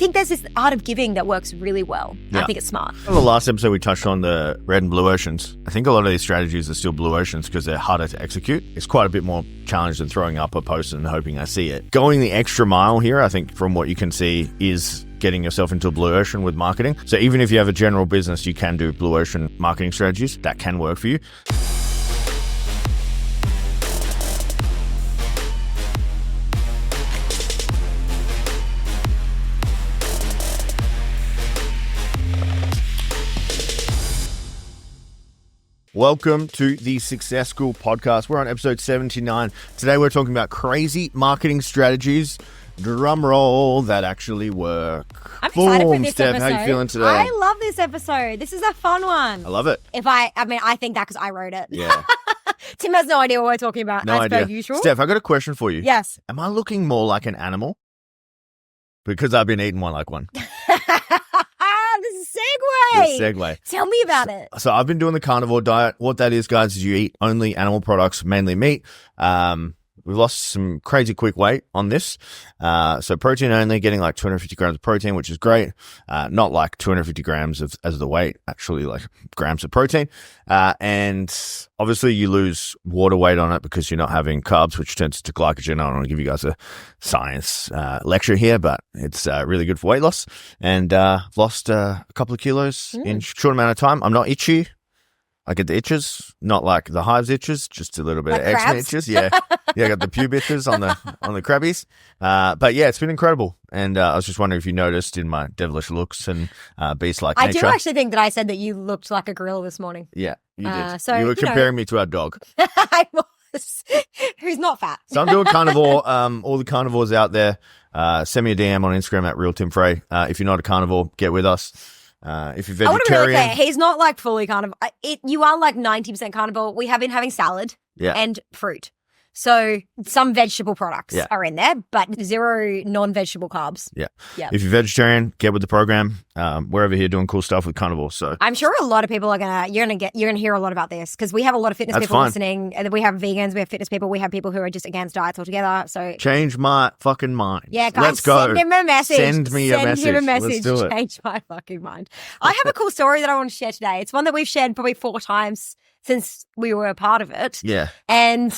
think there's this art of giving that works really well. Yeah. I think it's smart. In the last episode, we touched on the red and blue oceans. I think a lot of these strategies are still blue oceans because they're harder to execute. It's quite a bit more challenge than throwing up a post and hoping I see it. Going the extra mile here, I think from what you can see, is getting yourself into a blue ocean with marketing. So even if you have a general business, you can do blue ocean marketing strategies. That can work for you. Welcome to the Success School podcast. We're on episode 79. Today we're talking about crazy marketing strategies, drum roll, that actually work. I'm excited for this Steph, episode. how you feeling today? I love this episode. This is a fun one. I love it. I think that because I wrote it. Yeah. Tim has no idea what we're talking about, No as idea. per usual. Steph, I got a question for you. Yes. Am I looking more like an animal? Because I've been eating one like one. This is segue. Good segue. Tell me about it. So I've been doing the carnivore diet. What that is, guys, is you eat only animal products, mainly meat. We've lost some crazy quick weight on this. So protein only, getting like 250 grams of protein, which is great. Not like 250 grams as the weight, actually like grams of protein. And obviously you lose water weight on it because you're not having carbs, which turns to glycogen. I don't want to give you guys a science lecture here, but it's really good for weight loss. And I've lost a couple of kilos in a short amount of time. I'm not itchy. I get the itches, not like the hives itches, just a little bit Like of eczema crabs? itches. Yeah. Yeah, I got the pube itches on the crabbies. But yeah, it's been incredible. And I was just wondering if you noticed in my devilish looks and beast-like I nature. do actually think that I said that you looked like a gorilla this morning. Yeah, you did. so, you were you know. comparing me to our dog. I was. Who's not fat. So I'm doing carnivore. All the carnivores out there, send me a DM on Instagram at RealTimFrey. If you're not a carnivore, get with us. If you're I want to be really vegetarian, clear. He's not like fully carnivore. You are like 90% carnivore. We have been having salad yeah, and fruit. So some vegetable products Yeah. are in there, but zero non-vegetable carbs. yeah. Yeah. If you're vegetarian, get with the program. We're over here doing cool stuff with carnivore. So I'm sure a lot of people are you're gonna hear a lot about this because we have a lot of fitness That's people fine. listening. And we have vegans, we have fitness people, we have people who are just against diets altogether. So change my fucking mind. yeah, guys, Let's go. send him a message. Send me a message. Him a Let's message. do it. Change my fucking mind. I have a cool story that I want to share today. It's one that we've shared probably 4 times since we were a part of it. Yeah. And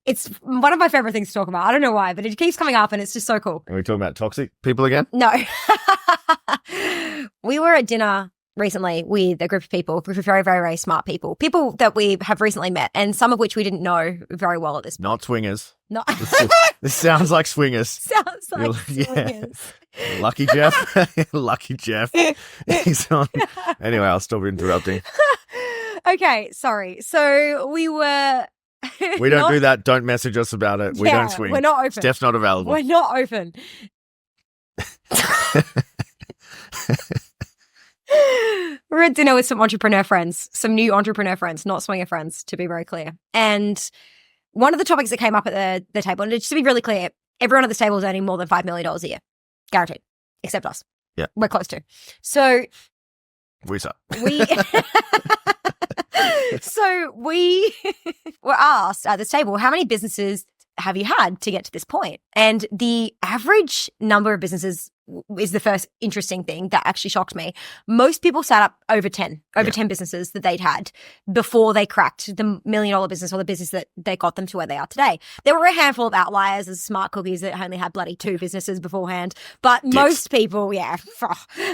it's one of my favorite things to talk about. I don't know why, but it keeps coming up and it's just so cool. Are we talking about toxic people again? No. We were at dinner recently with a group of people, a group of very, very, very smart people that we have recently met, and some of which we didn't know very well at this point. Not swingers. No. This sounds like swingers. Sounds like Yeah. swingers. Lucky Jeff. Lucky Jeff. He's on. Anyway, I'll stop interrupting. Okay, sorry. So we were... We don't do that. Don't message us about it. We Yeah, don't swing. We're not open. Steph's not available. We're not open. We're at dinner with some entrepreneur friends, some new entrepreneur friends, not swinger friends, to be very clear. And one of the topics that came up at the table, and just to be really clear, everyone at this table is earning more than $5 million a year. Guaranteed. Except us. Yeah. We're close to. So We suck. we... So we were asked at this table, how many businesses have you had to get to this point? And the average number of businesses is the first interesting thing that actually shocked me. Most people sat up over 10 businesses that they'd had before they cracked the $1 million business or the business that they got them to where they are today. There were a handful of outliers as smart cookies that only had bloody 2 businesses beforehand. But most people,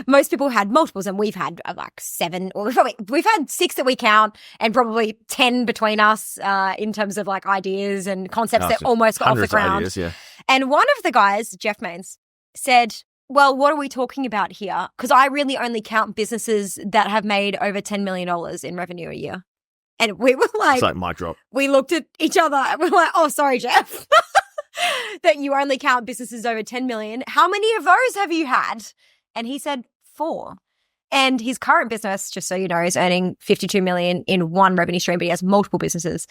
most people had multiples, and we've had like 7, or we've had 6 that we count, and probably 10 between us in terms of like ideas and concepts that almost got off the ground. Ideas, yeah. And one of the guys, Jeff Mains, said, well, what are we talking about here? Because I really only count businesses that have made over $10 million in revenue a year. And we were like, It's like mic drop. we looked at each other and we're like, oh, sorry, Jeff, that you only count businesses over 10 million. How many of those have you had? And he said 4. And his current business, just so you know, is earning 52 million in one revenue stream, but he has multiple businesses.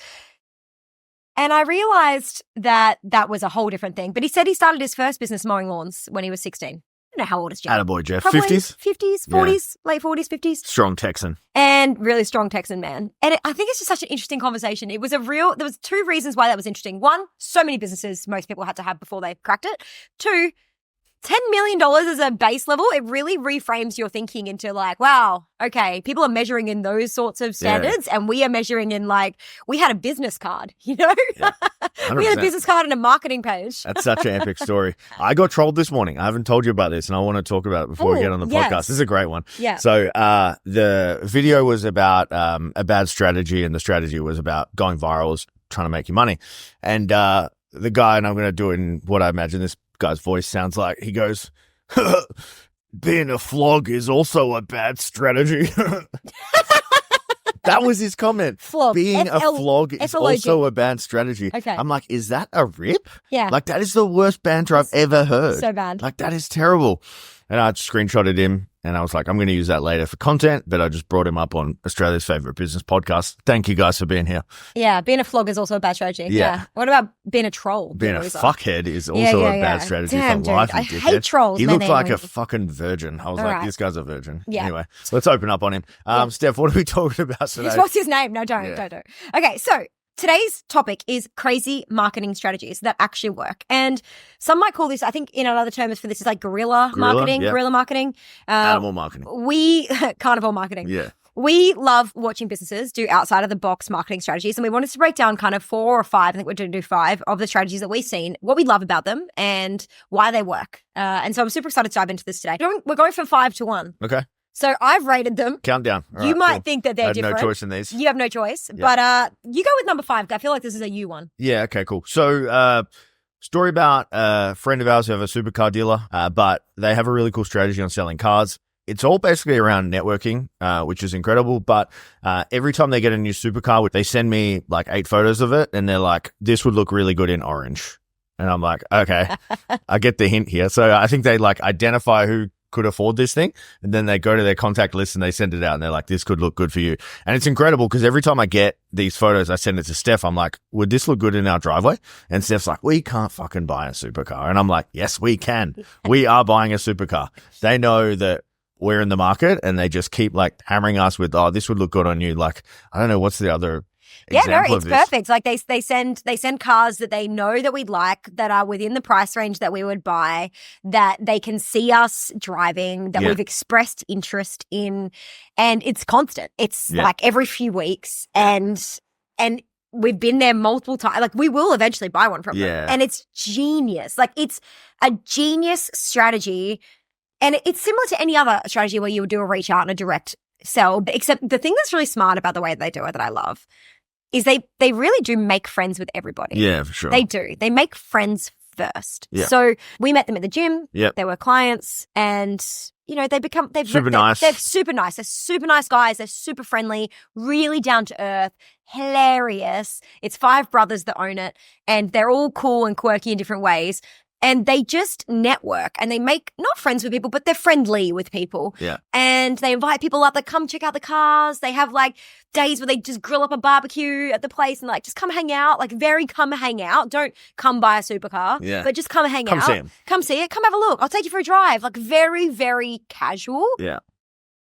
And I realized that that was a whole different thing. But he said he started his first business mowing lawns when he was 16. I don't know how old is Jeff. Attaboy, Jeff. Probably 50s? 50s, 40s, late 40s, 50s. Strong Texan. And really strong Texan man. And I think it's just such an interesting conversation. There was 2 reasons why that was interesting. 1, so many businesses most people had to have before they cracked it. 2, $10 million as a base level, it really reframes your thinking into like, wow, okay, people are measuring in those sorts of standards and we are measuring in like, we had a business card, you know? Yeah, we had a business card and a marketing page. That's such an epic story. I got trolled this morning. I haven't told you about this and I want to talk about it before we get on the podcast. This is a great one. Yeah. So the video was about a bad strategy and the strategy was about going viral, trying to make you money. And the guy, and I'm going to do it in what I imagine this guy's voice sounds like, he goes, being a flog is also a bad strategy. That was his comment. Flog. Being a flog is F-L-O-G. also a bad strategy. Okay. I'm like, is that a rip? Yeah. Like, that is the worst banter I've ever heard. So bad. Like, that is terrible. And I screenshotted him and I was like, I'm going to use that later for content, but I just brought him up on Australia's favorite business podcast. Thank you guys for being here. Yeah, being a flog is also a bad strategy. Yeah. What about being a troll? Being a fuckhead is also a bad strategy Damn, for life. Dude, I hate trolls. He man, looked like they're a fucking virgin. I was All like, right. this guy's a virgin. Yeah. Anyway, so let's open up on him. Steph, what are we talking about today? What's his name? No, don't. Okay, so today's topic is crazy marketing strategies that actually work. And some might call this, I think in another term for this is like guerrilla marketing. Animal marketing. Carnivore marketing. Yeah. We love watching businesses do outside of the box marketing strategies. And we wanted to break down kind of 4 or 5, I think we're going to do 5 of the strategies that we've seen, what we love about them and why they work. And so I'm super excited to dive into this today. We're going from 5 to 1. Okay. So I've rated them. Countdown. You might think that they're different. No choice in these. You have no choice. Yeah. But you go with number 5. I feel like this is a you one. Yeah, okay, cool. So story about a friend of ours who have a supercar dealer, but they have a really cool strategy on selling cars. It's all basically around networking, which is incredible. But every time they get a new supercar, they send me like 8 photos of it. And they're like, this would look really good in orange. And I'm like, okay, I get the hint here. So I think they like identify who could afford this thing. And then they go to their contact list and they send it out and they're like, this could look good for you. And it's incredible because every time I get these photos, I send it to Steph. I'm like, would this look good in our driveway? And Steph's like, we can't fucking buy a supercar. And I'm like, yes, we can. We are buying a supercar. They know that we're in the market and they just keep like hammering us with, oh, this would look good on you. Like, I don't know, what's the other example it's of this? perfect. Like they send cars that they know that we'd like, that are within the price range that we would buy, that they can see us driving, that we've expressed interest in, and it's constant. It's like every few weeks and we've been there multiple times. Like we will eventually buy one from them. And it's genius. Like it's a genius strategy. And it's similar to any other strategy where you would do a reach out and a direct sell, except the thing that's really smart about the way they do it that I love is they really do make friends with everybody. Yeah, for sure. They do. They make friends first. Yeah. So we met them at the gym. Yep. They were clients and, you know, they're super nice. They're super nice. They're super nice guys. They're super friendly, really down to earth, hilarious. It's 5 brothers that own it and they're all cool and quirky in different ways. And they just network and they make not friends with people, but they're friendly with people. Yeah. And they invite people up that come check out the cars. They have like days where they just grill up a barbecue at the place and like just come hang out, like very come hang out. Don't come buy a supercar, but just come hang out. Come see 'em. Come see it. Come have a look. I'll take you for a drive. Like very, very casual. Yeah.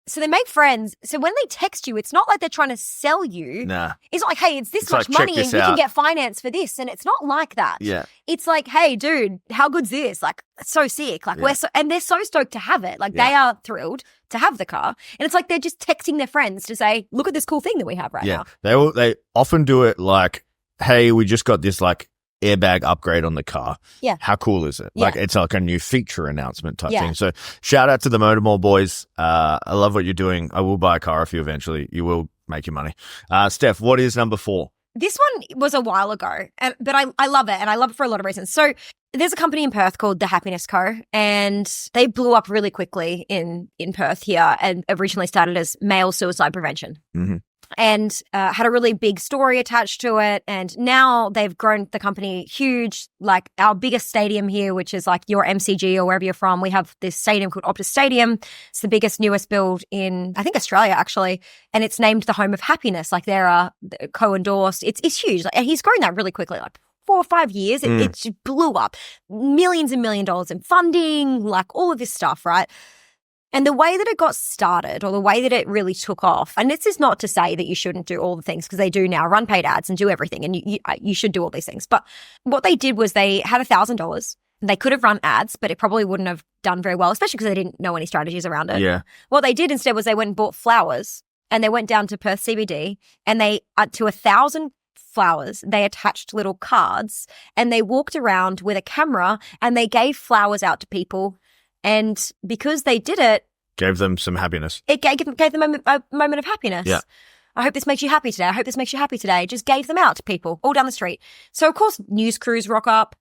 So they make friends. So when they text you, it's not like they're trying to sell you. Nah. It's not like, hey, it's this It's much like, check money this and you can out. get finance for this. And it's not like that. Yeah. It's like, hey, dude, how good's this? Like, it's so sick. Like, and they're so stoked to have it. Like, they are thrilled to have the car. And it's like they're just texting their friends to say, look at this cool thing that we have right now. They often do it like, hey, we just got this like airbag upgrade on the car. Yeah. How cool is it? Yeah. Like it's like a new feature announcement type thing. So shout out to the Motormall boys. I love what you're doing. I will buy a car if you eventually. You will make your money. Steph, what is number 4? This one was a while ago, but I love it, and I love it for a lot of reasons. So there's a company in Perth called The Happiness Co., and they blew up really quickly in Perth here and originally started as male suicide prevention. Mm-hmm. And had a really big story attached to it. And now they've grown the company huge. Like our biggest stadium here, which is like your MCG or wherever you're from, we have this stadium called Optus Stadium. It's the biggest, newest build in, I think, Australia, actually. And it's named the Home of Happiness. Like they're co-endorsed. It's huge. Like, and he's grown that really quickly, like 4 or 5 years. It just blew up. Millions and millions of dollars in funding, like all of this stuff, right? And the way that it got started or the way that it really took off, and this is not to say that you shouldn't do all the things because they do now run paid ads and do everything and you should do all these things. But what they did was they had $1,000 They could have run ads, but it probably wouldn't have done very well, especially because they didn't know any strategies around it. Yeah. What they did instead was they went and bought flowers, and they went down to Perth CBD, and they, to 1,000 flowers, they attached little cards, and they walked around with a camera, and they gave flowers out to people. And because they did it, Gave them some happiness. it gave them a moment of happiness. Yeah. I hope this makes you happy today. I hope this makes you happy today. Just gave them out to people all down the street. So, of course, news crews rock up.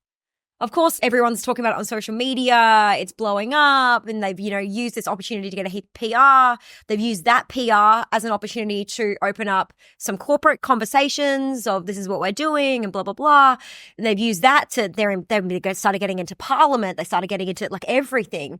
Of course, everyone's talking about it on social media. It's blowing up, and they've, used this opportunity to get a heap of PR. They've used that PR as an opportunity to open up some corporate conversations of this is what we're doing and blah, blah, blah. And they've used that to, they started getting into parliament. They started getting into like everything.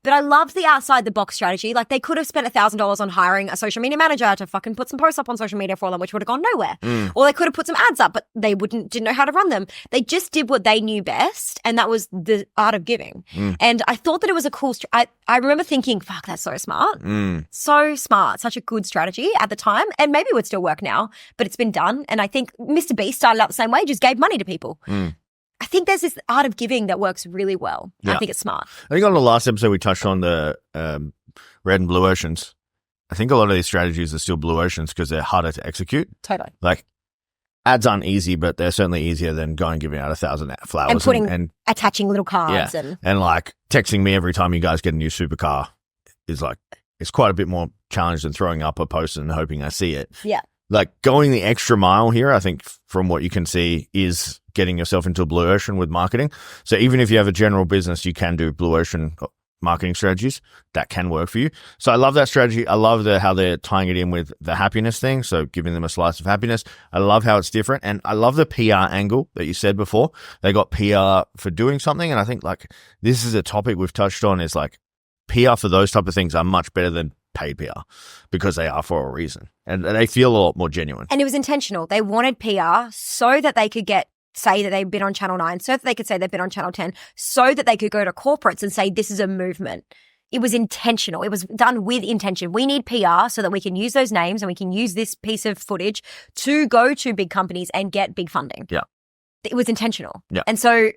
But I loved the outside the box strategy. Like, they could have spent $1,000 on hiring a social media manager to fucking put some posts up on social media for them, which would have gone nowhere. Or they could have put some ads up, but they didn't know how to run them. They just did what they knew best, and that was the art of giving. And I thought that it was a cool. I remember thinking, "Fuck, that's so smart, so smart, such a good strategy at the time." And maybe it would still work now, but it's been done. And I think Mr. Beast started out the same way, just gave money to people. I think there's this art of giving that works really well. Yeah. I think it's smart. I think on the last episode we touched on the red and blue oceans. I think a lot of these strategies are still blue oceans because they're harder to execute. Totally. Like, ads aren't easy, but they're certainly easier than going giving out 1,000 flowers and putting and attaching little cards and like texting me every time you guys get a new supercar is like, it's quite a bit more challenge than throwing up a post and hoping I see it. Yeah. Like, going the extra mile here, I think from what you can see, is getting yourself into a blue ocean with marketing. So even if you have a general business, you can do blue ocean marketing strategies that can work for you. So I love that strategy. I love how they're tying it in with the happiness thing. So giving them a slice of happiness. I love how it's different. And I love the PR angle that you said before. They got PR for doing something. And I think like this is a topic we've touched on, is like PR for those type of things are much better than paid PR because they are for a reason and they feel a lot more genuine. And it was intentional. They wanted PR so that they could say that they've been on Channel 9, so that they could say they've been on Channel 10, so that they could go to corporates and say this is a movement. It was intentional. It was done with intention. We need PR so that we can use those names and we can use this piece of footage to go to big companies and get big funding. Yeah. It was intentional. Yeah. And so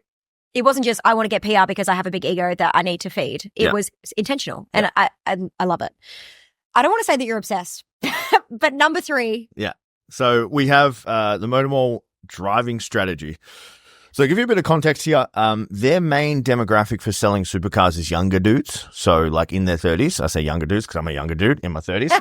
it wasn't just, I want to get PR because I have a big ego that I need to feed. It was intentional. And I love it. I don't want to say that you're obsessed, but number 3. Yeah. So we have the Motor Mall driving strategy. So to give you a bit of context here, their main demographic for selling supercars is younger dudes. So like in their 30s. I say younger dudes because I'm a younger dude in my 30s.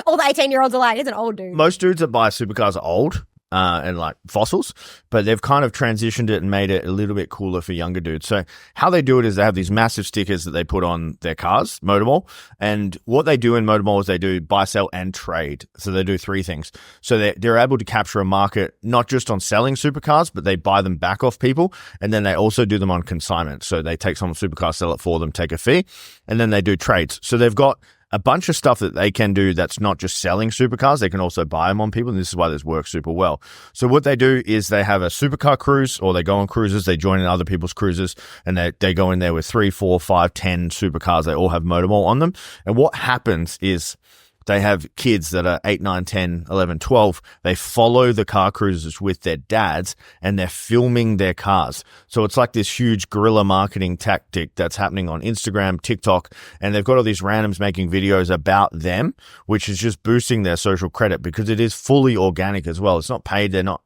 All the 18-year-olds are like, he's an old dude. Most dudes that buy supercars are old. And like fossils, but they've kind of transitioned it and made it a little bit cooler for younger dudes. So how they do it is they have these massive stickers that they put on their cars, Motor Mall. And what they do in Motor Mall is they do buy, sell, and trade. So they do 3 things. So they're able to capture a market, not just on selling supercars, but they buy them back off people. And then they also do them on consignment. So they take someone's supercar, sell it for them, take a fee, and then they do trades. So they've got a bunch of stuff that they can do that's not just selling supercars. They can also buy them on people, and this is why this works super well. So what they do is they have a supercar cruise, or they go on cruises, they join in other people's cruises, and they go in there with 3, 4, 5, 10 supercars. They all have Motor Mall on them. And what happens is they have kids that are 8, 9, 10, 11, 12. They follow the car cruises with their dads and they're filming their cars. So it's like this huge guerrilla marketing tactic that's happening on Instagram, TikTok, and they've got all these randoms making videos about them, which is just boosting their social credit because it is fully organic as well. It's not paid. They're not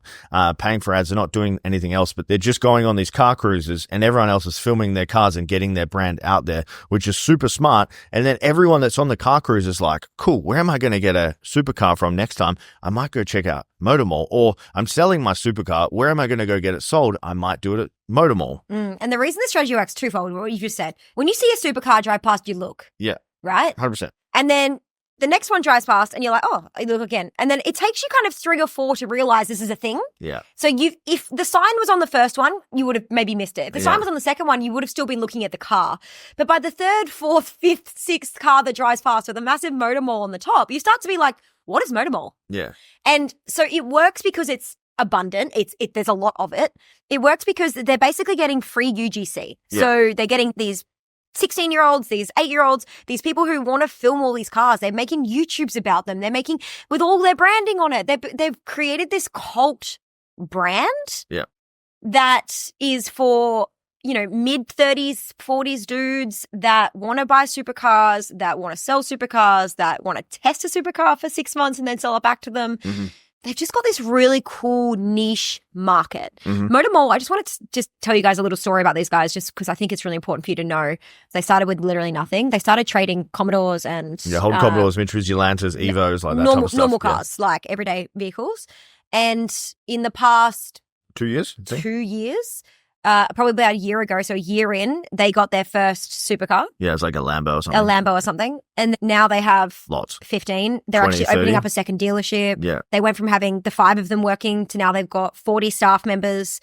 paying for ads. They're not doing anything else, but they're just going on these car cruises and everyone else is filming their cars and getting their brand out there, which is super smart. And then everyone that's on the car cruise is like, cool, where am I going to get a supercar from next time? I might go check out Motor Mall. Or I'm selling my supercar. Where am I going to go get it sold? I might do it at Motor Mall. And the reason this strategy works twofold, what you just said. When you see a supercar drive past, you look. Yeah. Right? 100%. And then the next one drives past and you're like, oh, you look again. And then it takes you kind of 3 or 4 to realize this is a thing. Yeah. So if the sign was on the first one, you would have maybe missed it. If the sign was on the second one, you would have still been looking at the car. But by the 3rd, 4th, 5th, 6th car that drives past with a massive Motor Mall on the top, you start to be like, what is Motor Mall? Yeah. And so it works because it's abundant. There's a lot of it. It works because they're basically getting free UGC. Yeah. So they're getting these 16-year-olds, these 8-year-olds, these people who want to film all these cars. They're making YouTubes about them. They're making, with all their branding on it, they've created this cult brand that is for mid 30s, 40s dudes that want to buy supercars, that want to sell supercars, that want to test a supercar for 6 months and then sell it back to them. Mm-hmm. They've just got this really cool niche market. Mm-hmm. Motor Mall, I just wanted to just tell you guys a little story about these guys just because I think it's really important for you to know. They started with literally nothing. They started trading Commodores and... Yeah, Holden Commodores, Mitras, Lantas, Evos, like that type of stuff. Normal cars, like everyday vehicles. And in the past... 2 years? 2 years... probably about a year ago, so a year in, they got their first supercar. Yeah, it's like a Lambo or something. A Lambo or something. And now they have lots. 15. They're 20, actually 30. opening up a second dealership. Yeah. They went from having the 5 of them working to now they've got 40 staff members.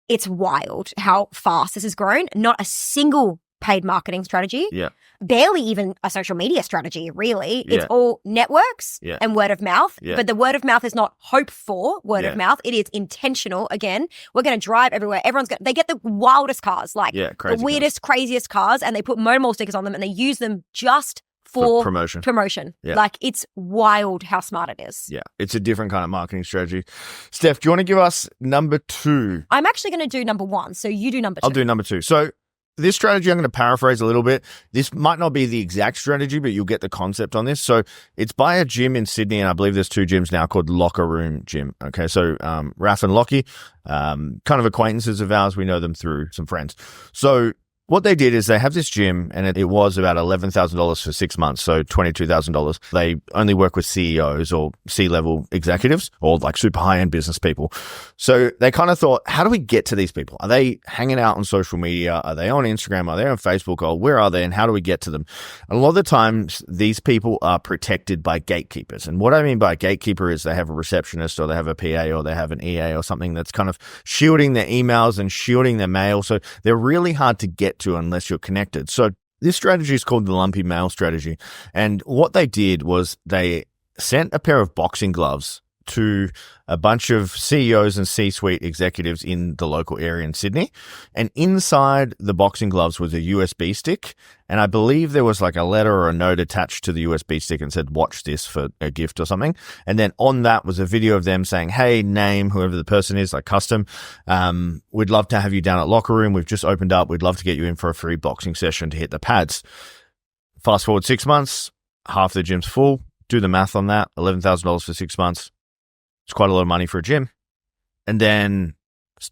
It's wild how fast this has grown. Not a single paid marketing strategy. Yeah. Barely even a social media strategy, really. It's Yeah. all networks Yeah. and word of mouth. Yeah. But the word of mouth is not hope for word Yeah. of mouth. It is intentional. Again, we're going to drive everywhere. They get the wildest cars, like Yeah, the crazy weirdest, craziest cars, and they put Motor Mall stickers on them and they use them just for promotion. Yeah. Like, it's wild how smart it is. Yeah, it's a different kind of marketing strategy. Steph, do you want to give us number 2? I'm actually going to do number 1, so you do number 2. I'll do number 2. So this strategy, I'm going to paraphrase a little bit. This might not be the exact strategy, but you'll get the concept on this. So it's by a gym in Sydney, and I believe there's 2 gyms now called Locker Room Gym. Okay, so Raf and Lockie, kind of acquaintances of ours. We know them through some friends. So what they did is they have this gym, and it was about $11,000 for 6 months, so $22,000. They only work with CEOs or C-level executives or like super high-end business people. So they kind of thought, how do we get to these people? Are they hanging out on social media? Are they on Instagram? Are they on Facebook? Or where are they, and how do we get to them? And a lot of the times, these people are protected by gatekeepers. And what I mean by a gatekeeper is they have a receptionist or they have a PA or they have an EA or something that's kind of shielding their emails and shielding their mail. So they're really hard to get to unless you're connected. So this strategy is called the lumpy mail strategy. And what they did was they sent a pair of boxing gloves to a bunch of CEOs and C-suite executives in the local area in Sydney. And inside the boxing gloves was a USB stick. And I believe there was like a letter or a note attached to the USB stick and said, watch this for a gift or something. And then on that was a video of them saying, hey, name, whoever the person is, like custom. We'd love to have you down at Locker Room. We've just opened up. We'd love to get you in for a free boxing session to hit the pads. Fast forward 6 months, half the gym's full. Do the math on that. $11,000 for 6 months. It's quite a lot of money for a gym. And then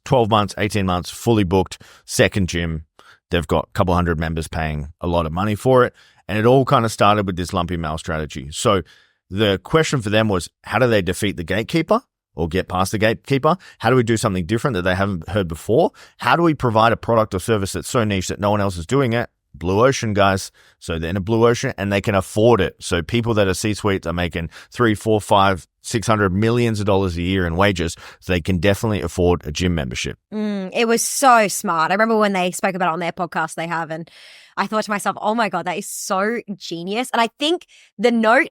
12 months, 18 months, fully booked, second gym. They've got a couple hundred members paying a lot of money for it. And it all kind of started with this lumpy mail strategy. So the question for them was, how do they defeat the gatekeeper or get past the gatekeeper? How do we do something different that they haven't heard before? How do we provide a product or service that's so niche that no one else is doing it? Blue ocean, guys. So they're in a blue ocean and they can afford it. So people that are C-suites are making $300, $400, $500, $600 million a year in wages. So they can definitely afford a gym membership. It was so smart. I remember when they spoke about it on their podcast they have, and I thought to myself, oh my God, that is so genius. And I think the note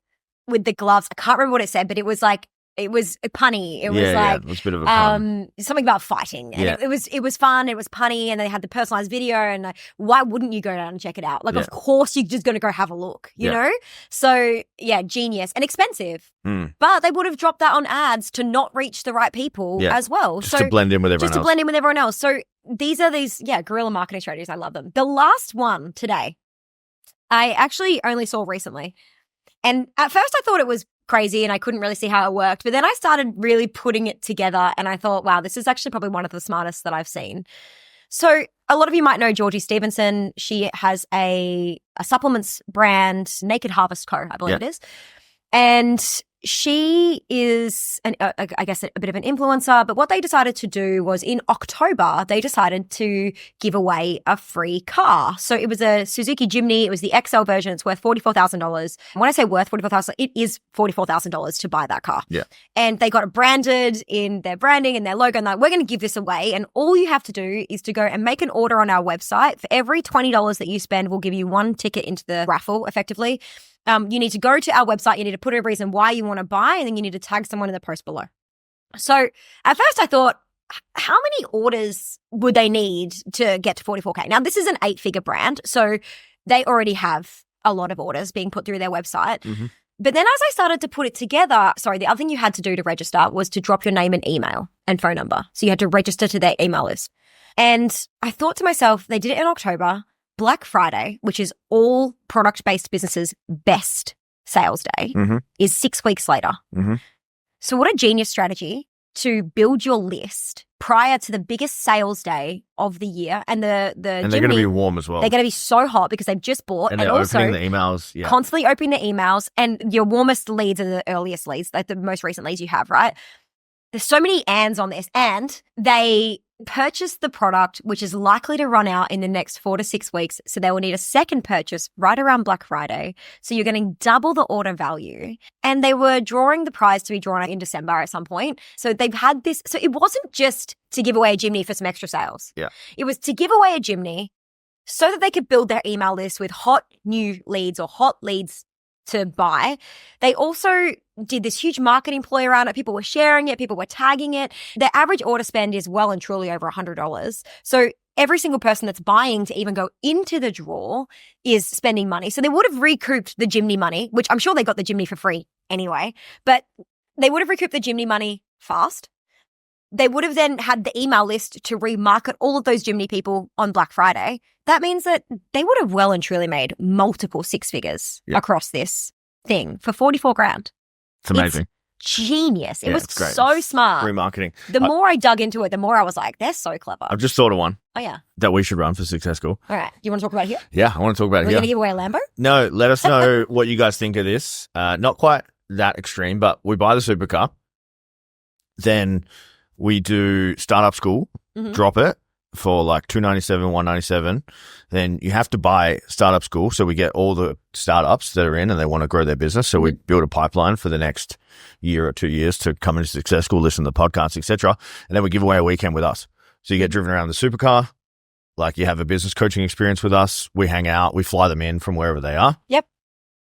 with the gloves, I can't remember what it said, but it was like, it was punny. It was like it was a bit of a pun. Something about fighting. And it was fun. It was punny, and they had the personalized video. And why wouldn't you go down and check it out? Like, of course, you're just going to go have a look. You know. So genius and expensive. But they would have dropped that on ads to not reach the right people as well. Just to blend in with everyone else. Just to blend in with everyone else. So these are guerrilla marketing strategies. I love them. The last one today, I actually only saw recently. And at first I thought it was crazy and I couldn't really see how it worked. But then I started really putting it together and I thought, wow, this is actually probably one of the smartest that I've seen. So a lot of you might know Georgie Stevenson. She has a supplements brand, Naked Harvest Co., I believe it is. And she is, I guess, a bit of an influencer. But what they decided to do was in October, they decided to give away a free car. So it was a Suzuki Jimny. It was the XL version. It's worth $44,000. When I say worth $44,000, it is $44,000 to buy that car. Yeah. And they got it branded in their branding and their logo. And they're like, we're going to give this away. And all you have to do is to go and make an order on our website. For every $20 that you spend, we'll give you one ticket into the raffle, effectively. You need to go to our website, you need to put a reason why you want to buy, and then you need to tag someone in the post below. So at first I thought, how many orders would they need to get to 44K? Now, this is an 8-figure brand, so they already have a lot of orders being put through their website. Mm-hmm. But then as I started to put it together, the other thing you had to do to register was to drop your name and email and phone number. So you had to register to their email list. And I thought to myself, they did it in October. Black Friday, which is all product-based businesses' best sales day, is 6 weeks later. So what a genius strategy to build your list prior to the biggest sales day of the year. And they're going to be warm as well. They're going to be so hot because they've just bought. And they're also opening the emails. Yeah. Constantly opening the emails. And your warmest leads are the earliest leads, like the most recent leads you have, right? There's so many ands on this. And they purchase the product, which is likely to run out in the next 4 to 6 weeks. So they will need a second purchase right around Black Friday. So you're getting double the order value. And they were drawing the prize to be drawn out in December at some point. So they've had this. So it wasn't just to give away a chimney for some extra sales. Yeah. It was to give away a chimney so that they could build their email list with hot new leads or hot leads to buy. They also did this huge marketing ploy around it. People were sharing it. People were tagging it. Their average order spend is well and truly over $100. So every single person that's buying to even go into the draw is spending money. So they would have recouped the Jimny money, which I'm sure they got the Jimny for free anyway, but they would have recouped the Jimny money fast. They would have then had the email list to remarket all of those Jimny people on Black Friday. That means that they would have well and truly made multiple six figures across this thing for 44 grand. It's amazing. It's genius. It was great. so smart. Remarketing. The more I dug into it, the more I was like, they're so clever. I've just thought of one. Oh, yeah. That we should run for Success School. All right. You want to talk about it here? Yeah, I want to talk about it We're here. going to give away a Lambo? No, let us know what you guys think of this. Not quite that extreme, but we buy the supercar. Then we do startup school, drop it for like $297, $197. Then you have to buy startup school. So we get all the startups that are in and they want to grow their business. So we build a pipeline for the next year or 2 years to come into Success School, listen to the podcast, etc. And then we give away a weekend with us. So you get driven around the supercar. Like you have a business coaching experience with us. We hang out. We fly them in from wherever they are. Yep.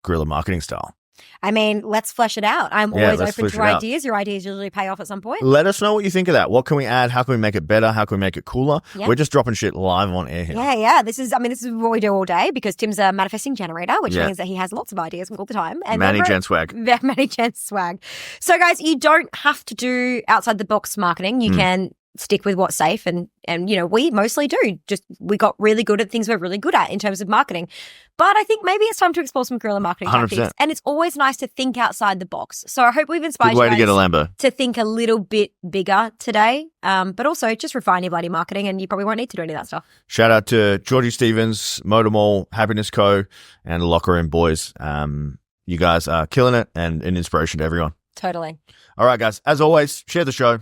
Guerrilla marketing style. I mean, let's flesh it out. I'm always open to ideas. Your ideas usually pay off at some point. Let us know what you think of that. What can we add? How can we make it better? How can we make it cooler? Yep. We're just dropping shit live on air here. Yeah. This is what we do all day because Tim's a manifesting generator, which means that he has lots of ideas all the time. And Manny Gen swag. Manny Gen swag. So guys, you don't have to do outside the box marketing. You can stick with what's safe and you know, we mostly do. Just we got really good at things we're really good at in terms of marketing. But I think maybe it's time to explore some guerrilla marketing 100%. tactics. And it's always nice to think outside the box. So I hope we've inspired Good way you guys to get a Lambo. to think a little bit bigger today. But also just refine your bloody marketing and you probably won't need to do any of that stuff. Shout out to Georgie Stevens, Motor Mall, Happiness Co. and the Locker Room Boys. You guys are killing it and an inspiration to everyone. Totally. All right, guys. As always, share the show.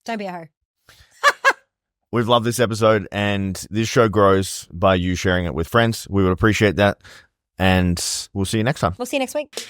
Don't be a hoe. We've loved this episode, and this show grows by you sharing it with friends. We would appreciate that, and we'll see you next time. We'll see you next week.